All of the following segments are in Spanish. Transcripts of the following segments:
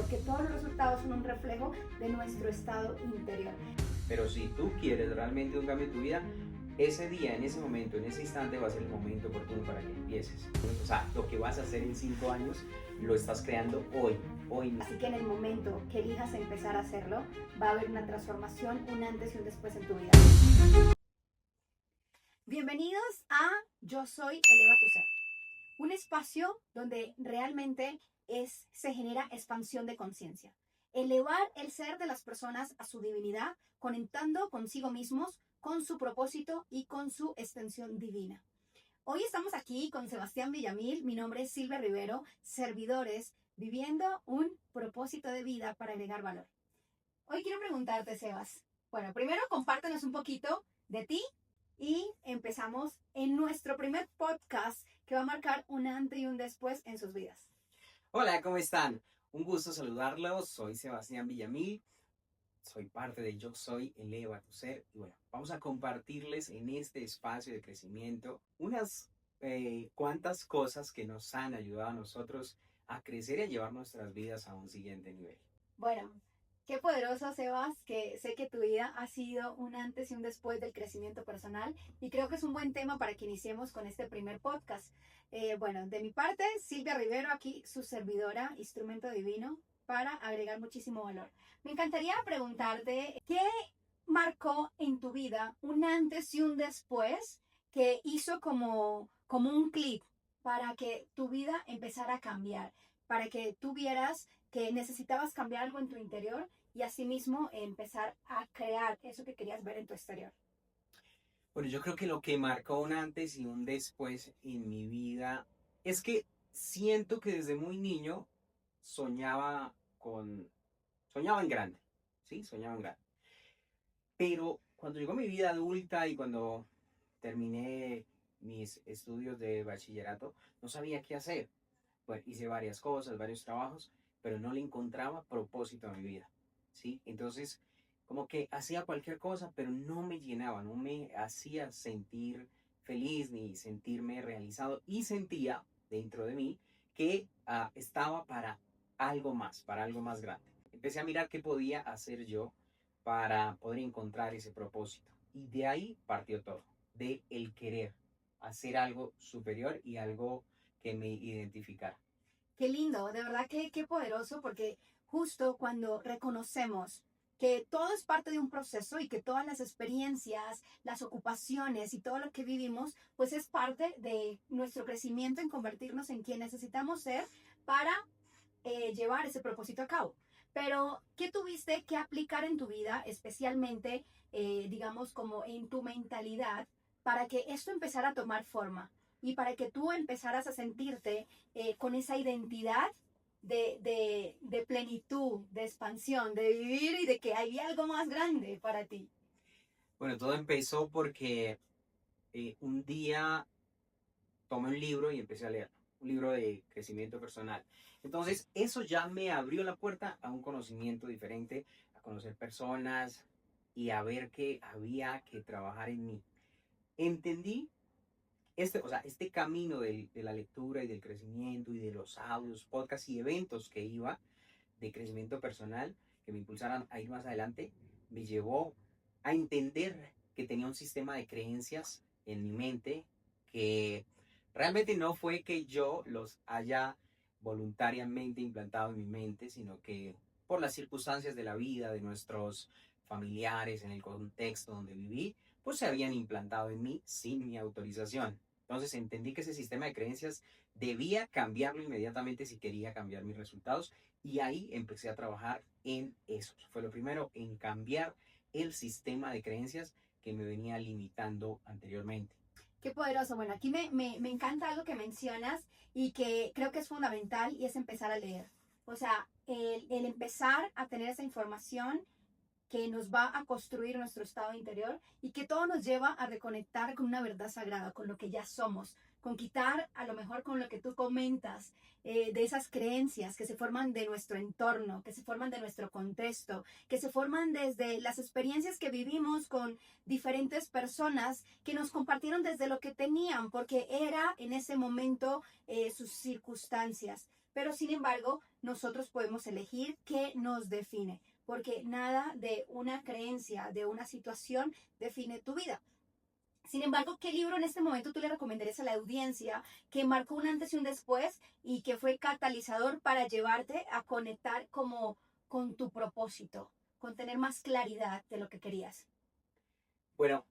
porque todos los resultados son un reflejo de nuestro estado interior. Pero si tú quieres realmente un cambio en tu vida, ese día, en ese momento, en ese instante va a ser el momento oportuno para que empieces. O sea, lo que vas a hacer en 5 años lo estás creando hoy mismo. Así que en el momento que elijas empezar a hacerlo, va a haber una transformación, un antes y un después en tu vida. Bienvenidos a Yo Soy Eleva Tu Ser, un espacio donde realmente se genera expansión de conciencia. Elevar el ser de las personas a su divinidad, conectando consigo mismos, con su propósito y con su extensión divina. Hoy estamos aquí con Sebastián Villamil, mi nombre es Silvia Rivero, servidores viviendo un propósito de vida para agregar valor. Hoy quiero preguntarte, Sebas, bueno, primero compártenos un poquito de ti y empezamos en nuestro primer podcast que va a marcar un antes y un después en sus vidas. Hola, ¿cómo están? Un gusto saludarlos, soy Sebastián Villamil. Soy parte de Yo Soy Eleva Tu Ser y bueno, vamos a compartirles en este espacio de crecimiento unas cuantas cosas que nos han ayudado a nosotros a crecer y a llevar nuestras vidas a un siguiente nivel. Bueno, qué poderoso, Sebas, que sé que tu vida ha sido un antes y un después del crecimiento personal y creo que es un buen tema para que iniciemos con este primer podcast. Bueno, de mi parte, Silvia Rivero, aquí su servidora, instrumento divino, para agregar muchísimo valor. Me encantaría preguntarte, ¿qué marcó en tu vida un antes y un después que hizo como un clic para que tu vida empezara a cambiar, para que tú vieras que necesitabas cambiar algo en tu interior y asimismo empezar a crear eso que querías ver en tu exterior? Bueno, yo creo que lo que marcó un antes y un después en mi vida es que siento que desde muy niño soñaba soñaba en grande, ¿sí? Soñaba en grande. Pero cuando llegó mi vida adulta y cuando terminé mis estudios de bachillerato, no sabía qué hacer. Pues hice varias cosas, varios trabajos, pero no le encontraba propósito a mi vida, ¿sí? Entonces, como que hacía cualquier cosa, pero no me llenaba, no me hacía sentir feliz ni sentirme realizado y sentía dentro de mí que estaba para algo más grande. Empecé a mirar qué podía hacer yo para poder encontrar ese propósito. Y de ahí partió todo, de el querer hacer algo superior y algo que me identificara. Qué lindo, de verdad que qué poderoso, porque justo cuando reconocemos que todo es parte de un proceso y que todas las experiencias, las ocupaciones y todo lo que vivimos, pues es parte de nuestro crecimiento en convertirnos en quien necesitamos ser para llevar ese propósito a cabo. Pero, ¿qué tuviste que aplicar en tu vida, especialmente, digamos, como en tu mentalidad, para que esto empezara a tomar forma y para que tú empezaras a sentirte con esa identidad de plenitud, de expansión, de vivir y de que hay algo más grande para ti? Bueno, todo empezó porque un día tomé un libro y empecé a leer, un libro de crecimiento personal. Entonces, eso ya me abrió la puerta a un conocimiento diferente, a conocer personas y a ver que había que trabajar en mí. Entendí este camino de la lectura y del crecimiento y de los audios, podcasts y eventos que iba de crecimiento personal que me impulsaran a ir más adelante, me llevó a entender que tenía un sistema de creencias en mi mente que realmente no fue que yo los haya voluntariamente implantado en mi mente, sino que por las circunstancias de la vida, de nuestros familiares, en el contexto donde viví, pues se habían implantado en mí sin mi autorización. Entonces entendí que ese sistema de creencias debía cambiarlo inmediatamente si quería cambiar mis resultados y ahí empecé a trabajar en eso. Fue lo primero, en cambiar el sistema de creencias que me venía limitando anteriormente. Qué poderoso. Bueno, aquí me encanta algo que mencionas y que creo que es fundamental y es empezar a leer. O sea, el empezar a tener esa información que nos va a construir nuestro estado interior y que todo nos lleva a reconectar con una verdad sagrada, con lo que ya somos, con quitar a lo mejor con lo que tú comentas, de esas creencias que se forman de nuestro entorno, que se forman de nuestro contexto, que se forman desde las experiencias que vivimos con diferentes personas que nos compartieron desde lo que tenían, porque era en ese momento sus circunstancias. pero sin embargo, nosotros podemos elegir qué nos define, porque nada de una creencia, de una situación define tu vida. Sin embargo, ¿qué libro en este momento tú le recomendarías a la audiencia que marcó un antes y un después y que fue catalizador para llevarte a conectar como con tu propósito, con tener más claridad de lo que querías? Bueno,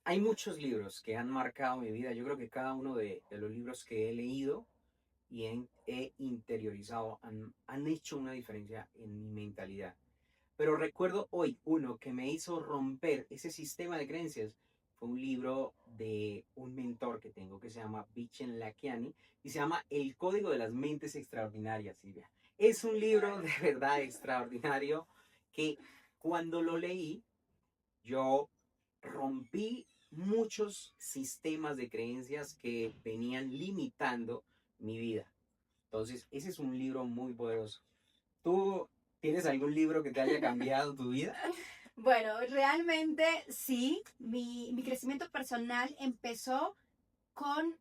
hay muchos libros que han marcado mi vida. Yo creo que cada uno de los libros que he leído y he interiorizado han hecho una diferencia en mi mentalidad. Pero recuerdo hoy uno que me hizo romper ese sistema de creencias. Fue un libro de un mentor que tengo que se llama Vishen Lakhiani y se llama El Código de las Mentes Extraordinarias, Silvia. Es un libro de verdad extraordinario que cuando lo leí yo rompí muchos sistemas de creencias que venían limitando mi vida. Entonces, ese es un libro muy poderoso. ¿Tú tienes algún libro que te haya cambiado tu vida? Bueno, realmente sí, mi crecimiento personal empezó con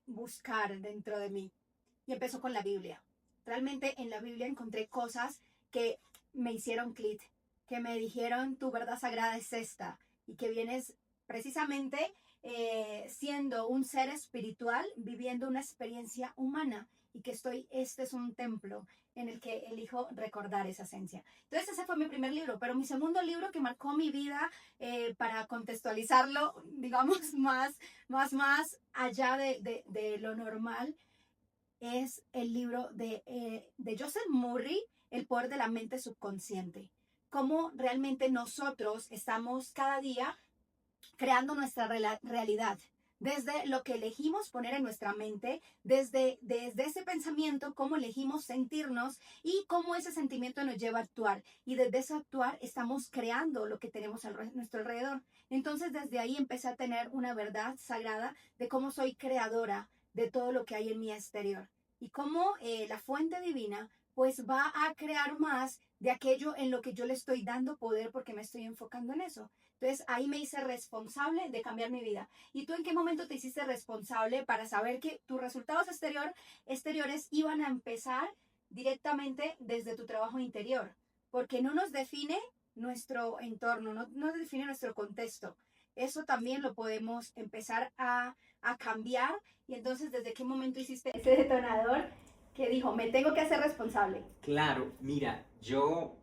buscar dentro de mí y empezó con la Biblia. Realmente en la Biblia encontré cosas que me hicieron clic, que me dijeron tu verdad sagrada es esta y que vienes precisamente siendo un ser espiritual, viviendo una experiencia humana y que este es un templo en el que elijo recordar esa esencia. Entonces ese fue mi primer libro, pero mi segundo libro que marcó mi vida, para contextualizarlo, digamos, más allá de lo normal, es el libro de Joseph Murray, El poder de la mente subconsciente. Cómo realmente nosotros estamos cada día creando nuestra realidad. Desde lo que elegimos poner en nuestra mente, desde ese pensamiento, cómo elegimos sentirnos y cómo ese sentimiento nos lleva a actuar. Y desde ese actuar estamos creando lo que tenemos a nuestro alrededor. Entonces desde ahí empecé a tener una verdad sagrada de cómo soy creadora de todo lo que hay en mi exterior. Y cómo la fuente divina pues va a crear más de aquello en lo que yo le estoy dando poder porque me estoy enfocando en eso. Entonces ahí me hice responsable de cambiar mi vida. ¿Y tú en qué momento te hiciste responsable para saber que tus resultados exteriores iban a empezar directamente desde tu trabajo interior? Porque no nos define nuestro entorno, no nos define nuestro contexto. Eso también lo podemos empezar a cambiar. Y entonces, ¿desde qué momento hiciste ese detonador que dijo, me tengo que hacer responsable? Claro, mira, yo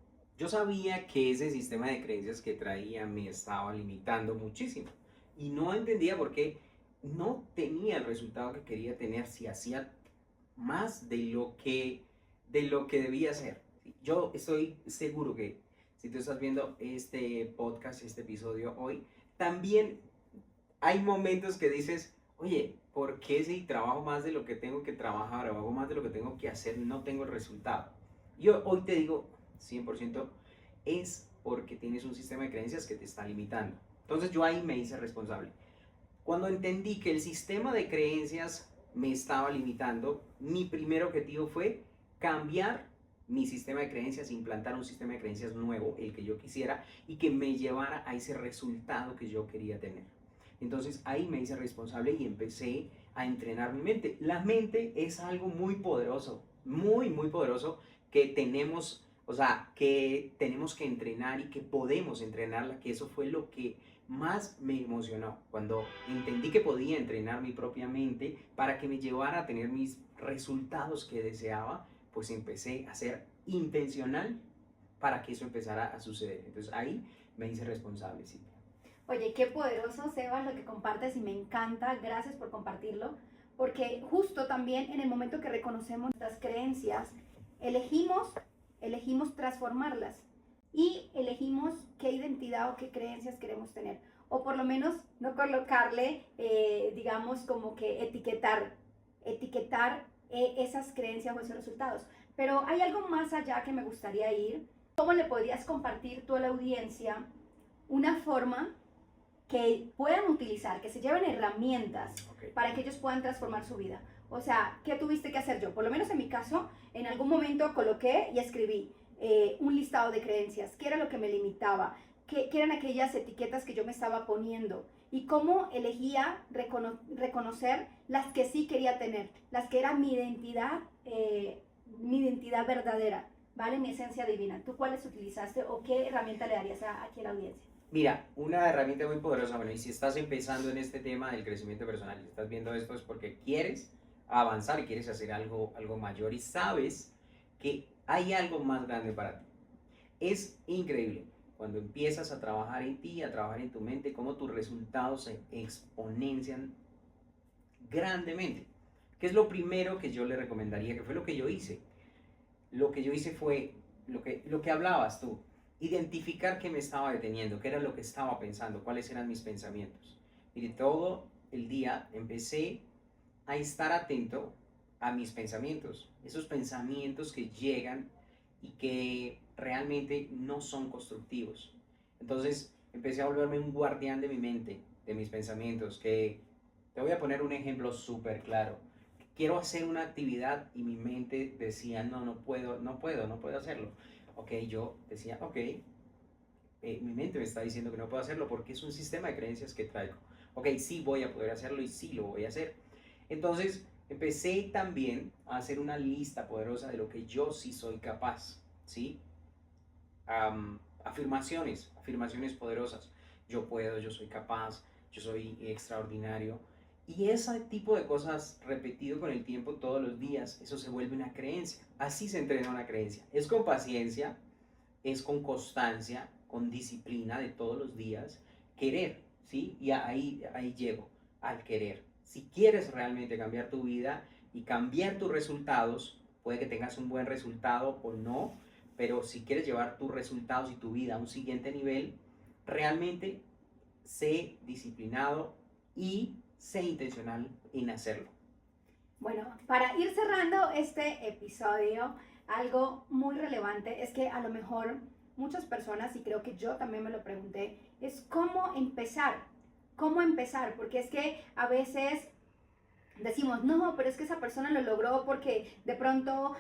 sabía que ese sistema de creencias que traía me estaba limitando muchísimo y no entendía por qué no tenía el resultado que quería tener si hacía más de lo que debía hacer. Yo estoy seguro que si tú estás viendo este podcast, este episodio hoy, también hay momentos que dices, oye, ¿por qué si trabajo más de lo que tengo que trabajar o hago más de lo que tengo que hacer, no tengo el resultado? Yo hoy te digo 100% es porque tienes un sistema de creencias que te está limitando. Entonces yo ahí me hice responsable. Cuando entendí que el sistema de creencias me estaba limitando, mi primer objetivo fue cambiar mi sistema de creencias, implantar un sistema de creencias nuevo, el que yo quisiera, y que me llevara a ese resultado que yo quería tener. Entonces ahí me hice responsable y empecé a entrenar mi mente. La mente es algo muy poderoso, muy poderoso que tenemos, o sea, que tenemos que entrenar y que podemos entrenarla, que eso fue lo que más me emocionó cuando entendí que podía entrenar mi propia mente para que me llevara a tener mis resultados que deseaba, pues empecé a ser intencional para que eso empezara a suceder. Entonces ahí me hice responsable, sí. Oye, qué poderoso, Sebas, lo que compartes y me encanta. Gracias por compartirlo. Porque justo también en el momento que reconocemos nuestras creencias, elegimos transformarlas y elegimos qué identidad o qué creencias queremos tener. O por lo menos no colocarle, digamos, como que etiquetar esas creencias o esos resultados. Pero hay algo más allá que me gustaría ir. ¿Cómo le podrías compartir tú a la audiencia una forma que puedan utilizar, que se lleven herramientas para que ellos puedan transformar su vida? O sea, ¿qué tuviste que hacer yo? Por lo menos en mi caso, en algún momento coloqué y escribí un listado de creencias, qué era lo que me limitaba, qué eran aquellas etiquetas que yo me estaba poniendo y cómo elegía reconocer las que sí quería tener, las que eran mi identidad mi identidad verdadera, ¿vale? Mi esencia divina. ¿Tú cuáles utilizaste o qué herramienta le darías aquí a la audiencia? Mira, una herramienta muy poderosa, bueno, y si estás empezando en este tema del crecimiento personal y estás viendo esto es porque quieres avanzar y quieres hacer algo mayor y sabes que hay algo más grande para ti. Es increíble cuando empiezas a trabajar en ti, a trabajar en tu mente, cómo tus resultados se exponencian grandemente. ¿Qué es lo primero que yo le recomendaría? Que fue lo que yo hice. Lo que yo hice fue lo que hablabas tú, identificar qué me estaba deteniendo, qué era lo que estaba pensando, cuáles eran mis pensamientos. Mire, todo el día empecé a estar atento a mis pensamientos, esos pensamientos que llegan y que realmente no son constructivos. Entonces empecé a volverme un guardián de mi mente, de mis pensamientos, que te voy a poner un ejemplo súper claro. Quiero hacer una actividad y mi mente decía, no, no puedo hacerlo. Ok, yo decía, ok, mi mente me está diciendo que no puedo hacerlo porque es un sistema de creencias que traigo. Ok, sí voy a poder hacerlo y sí lo voy a hacer. Entonces empecé también a hacer una lista poderosa de lo que yo sí soy capaz, ¿sí? Afirmaciones poderosas. Yo puedo, yo soy capaz, yo soy extraordinario. Y ese tipo de cosas repetido con el tiempo todos los días, eso se vuelve una creencia. Así se entrena una creencia. Es con paciencia, es con constancia, con disciplina de todos los días, querer, ¿sí? Y ahí llego, al querer. Si quieres realmente cambiar tu vida y cambiar tus resultados, puede que tengas un buen resultado o no, pero si quieres llevar tus resultados y tu vida a un siguiente nivel, realmente sé disciplinado y sé intencional en hacerlo. Bueno, para ir cerrando este episodio, algo muy relevante es que a lo mejor muchas personas, y creo que yo también me lo pregunté, es cómo empezar. ¿Cómo empezar? Porque es que a veces decimos, no, pero es que esa persona lo logró porque de pronto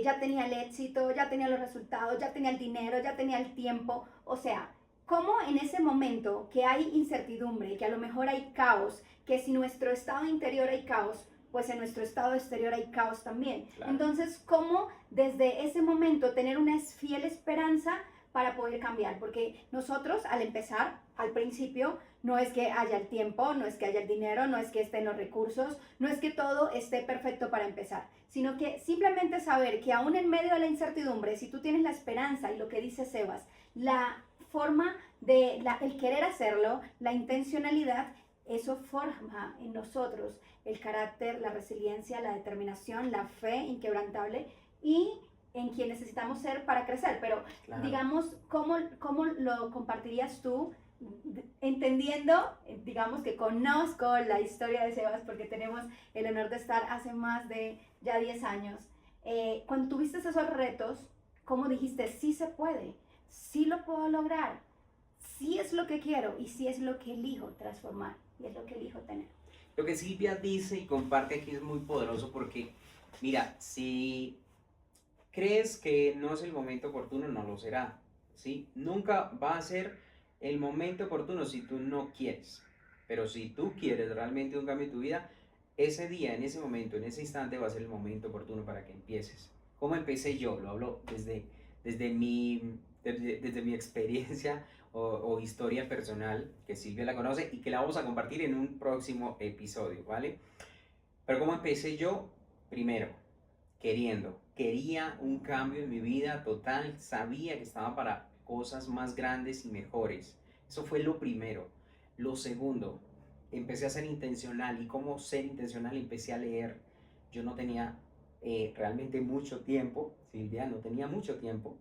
ya tenía el éxito, ya tenía los resultados, ya tenía el dinero, ya tenía el tiempo. O sea, ¿cómo en ese momento que hay incertidumbre, que a lo mejor hay caos, que si nuestro estado interior hay caos, pues en nuestro estado exterior hay caos también? Claro. Entonces, ¿cómo desde ese momento tener una fiel esperanza para poder cambiar? Porque nosotros al empezar, al principio, no es que haya el tiempo, no es que haya el dinero, no es que estén los recursos, no es que todo esté perfecto para empezar, sino que simplemente saber que aún en medio de la incertidumbre, si tú tienes la esperanza y lo que dice Sebas, la forma de el querer hacerlo, la intencionalidad, eso forma en nosotros el carácter, la resiliencia, la determinación, la fe inquebrantable y en quien necesitamos ser para crecer. Pero claro, digamos, ¿cómo lo compartirías tú? Entendiendo, digamos que conozco la historia de Sebas porque tenemos el honor de estar hace más de ya 10 años. Cuando tuviste esos retos, ¿cómo dijiste? Sí se puede, sí lo puedo lograr, sí es lo que quiero y sí es lo que elijo transformar y es lo que elijo tener. Lo que Silvia dice y comparte aquí es muy poderoso porque, mira, si crees que no es el momento oportuno, no lo será, ¿sí? Nunca va a ser el momento oportuno si tú no quieres. Pero si tú quieres realmente un cambio en tu vida, ese día, en ese momento, en ese instante va a ser el momento oportuno para que empieces. ¿Cómo empecé yo? Lo hablo desde mi experiencia o historia personal, que Silvia la conoce y que la vamos a compartir en un próximo episodio, ¿vale? Pero ¿cómo empecé yo? Primero, quería un cambio en mi vida total, sabía que estaba para cosas más grandes y mejores. Eso fue lo primero. Lo segundo, empecé a ser intencional y como ser intencional empecé a leer. Yo no tenía realmente mucho tiempo, Silvia, no tenía mucho tiempo,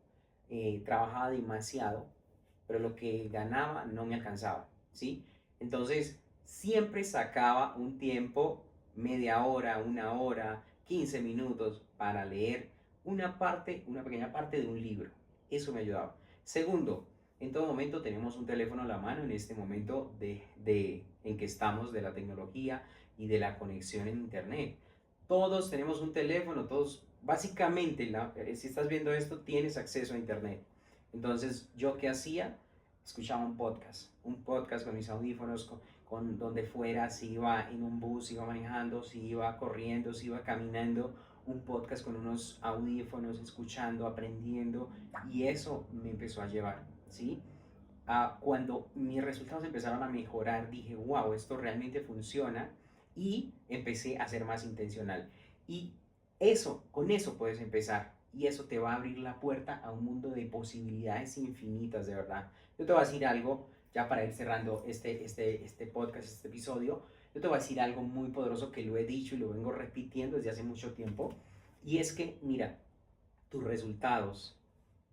trabajaba demasiado, pero lo que ganaba no me alcanzaba, ¿sí? Entonces, siempre sacaba un tiempo, media hora, una hora, 15 minutos para leer una pequeña parte de un libro. Eso me ayudaba. Segundo, en todo momento tenemos un teléfono a la mano en este momento en que estamos de la tecnología y de la conexión en internet. Todos tenemos un teléfono, todos, básicamente, si estás viendo esto, tienes acceso a internet. Entonces, ¿yo qué hacía? Escuchaba un podcast con mis audífonos, con donde fuera, si iba en un bus, si iba manejando, si iba corriendo, si iba caminando, un podcast con unos audífonos, escuchando, aprendiendo, y eso me empezó a llevar, ¿sí? Cuando mis resultados empezaron a mejorar, dije, wow, esto realmente funciona, y empecé a ser más intencional. Y eso, con eso puedes empezar, y eso te va a abrir la puerta a un mundo de posibilidades infinitas, de verdad. Yo te voy a decir algo, ya para ir cerrando este podcast, este episodio, yo te voy a decir algo muy poderoso que lo he dicho y lo vengo repitiendo desde hace mucho tiempo, y es que, mira, tus resultados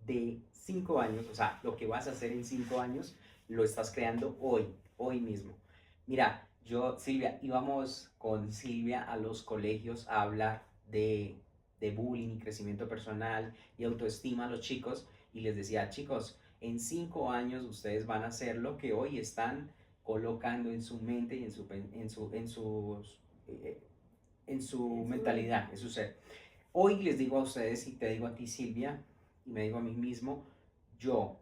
de 5 años, o sea, lo que vas a hacer en 5 años, lo estás creando hoy, hoy mismo. Mira, Silvia, íbamos con Silvia a los colegios a hablar de bullying y crecimiento personal y autoestima a los chicos, y les decía, chicos, en 5 años ustedes van a hacer lo que hoy están colocando en su mente y en su mentalidad, en su ser. Hoy les digo a ustedes, y te digo a ti, Silvia, y me digo a mí mismo, yo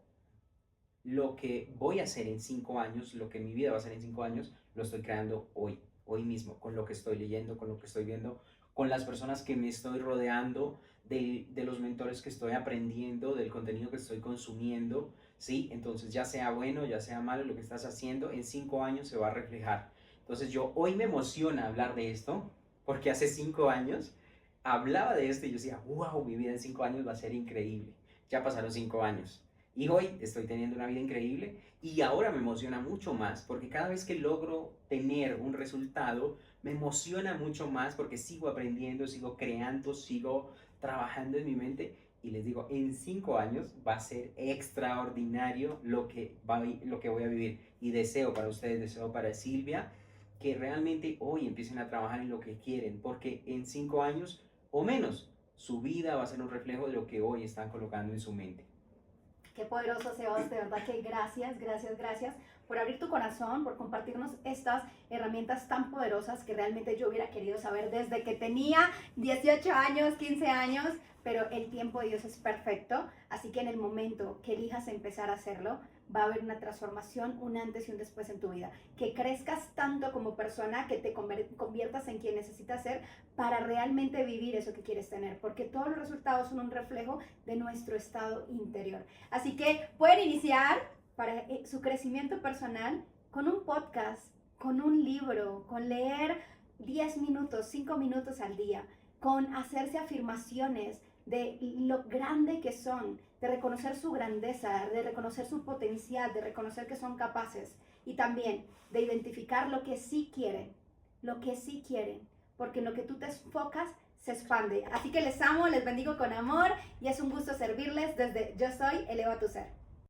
lo que voy a hacer en 5 años, lo que mi vida va a ser en 5 años, lo estoy creando hoy, hoy mismo, con lo que estoy leyendo, con lo que estoy viendo, con las personas que me estoy rodeando, de los mentores que estoy aprendiendo, del contenido que estoy consumiendo, ¿sí? Entonces, ya sea bueno, ya sea malo, lo que estás haciendo, en 5 años se va a reflejar. Entonces, yo hoy me emociona hablar de esto, porque hace 5 años hablaba de esto y yo decía, wow, mi vida en 5 años va a ser increíble. Ya pasaron 5 años. Y hoy estoy teniendo una vida increíble, y ahora me emociona mucho más porque cada vez que logro tener un resultado, me emociona mucho más porque sigo aprendiendo, sigo creando, sigo trabajando en mi mente, y les digo, en 5 años va a ser extraordinario lo que voy a vivir, y deseo para ustedes, deseo para Silvia, que realmente hoy empiecen a trabajar en lo que quieren, porque en 5 años o menos, su vida va a ser un reflejo de lo que hoy están colocando en su mente. Qué poderoso, Sebas, de verdad que gracias, gracias, gracias por abrir tu corazón, por compartirnos estas herramientas tan poderosas que realmente yo hubiera querido saber desde que tenía 18 años, 15 años, pero el tiempo de Dios es perfecto, así que en el momento que elijas empezar a hacerlo, va a haber una transformación, un antes y un después en tu vida, que crezcas tanto como persona, que te conviertas en quien necesitas ser para realmente vivir eso que quieres tener, porque todos los resultados son un reflejo de nuestro estado interior. Así que pueden iniciar para su crecimiento personal con un podcast, con un libro, con leer 10 minutos, 5 minutos al día, con hacerse afirmaciones de lo grande que son, de reconocer su grandeza, de reconocer su potencial, de reconocer que son capaces, y también de identificar lo que sí quieren, porque en lo que tú te enfocas se expande. Así que les amo, les bendigo con amor, y es un gusto servirles desde Yo Soy, Eleva tu Ser.